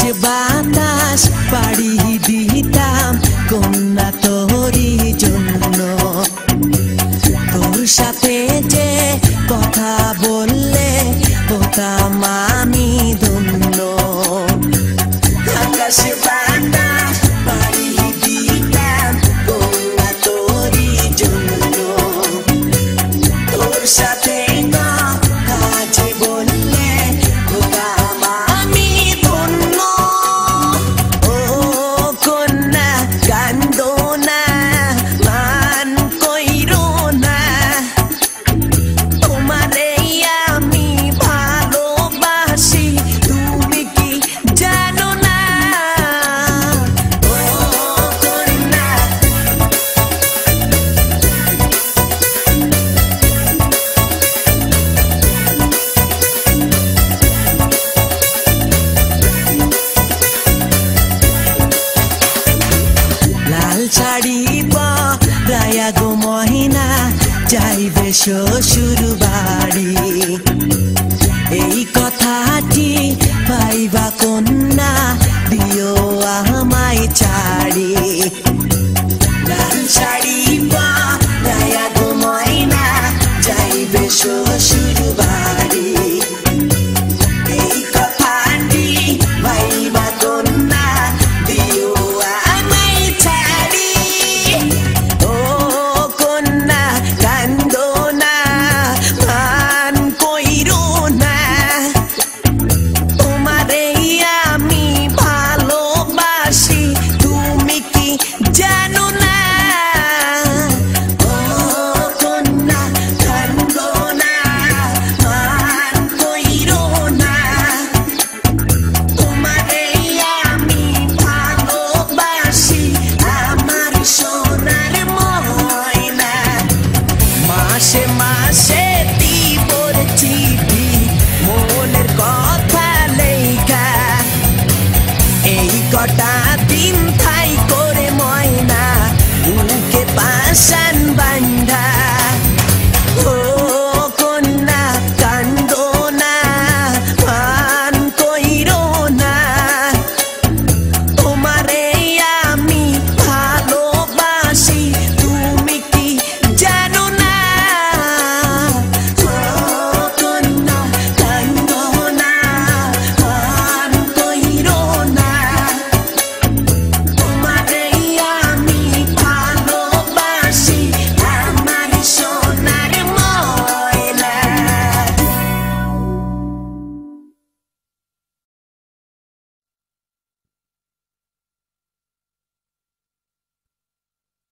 আকাশে বাতাস পাড়ি দিতাম কন্যা তোরই জন্য। তোর সাথে যে কথা বললে হতাম আমি ধন্য। আকাশে বাতাস পাড়ি দিতাম কন্যা তোরই জন্য। তোর সাথে কথা যে বললে হতাম আমি ধন্য। ও কন্যা কান্দো না, মান কইরো না, তোমারে আমি ভালোবাসি তুমি কি জানো না? ও কন্যা লাল শাড়ি পরায়া গো মহিনা যাইবে শ্বশুর বাড়ি। এই কথাটি পাইবা কন্যা দিও আমায় ছাড়ি। লাল শাড়ি পরায়া গো মহিনা যাইবে শ্বশুর বাড়ি। এই কথাটি পাইবা কন্যা দিও আমায় ছাড়ি। ও কন্যা কান্দো না, মান কইরো না, তোমারে আমি ভালোবাসি তুমি কি জানো না? ও কন্যা কান্দো না, মান কইরো না, তোমারে আমি ভালোবাসি আমার সোনার ময়না। মাসে মাসে দিবর চিঠি মনের কথা লেখা। এই কটা দিন থাই করে ময়না বুকে পাশান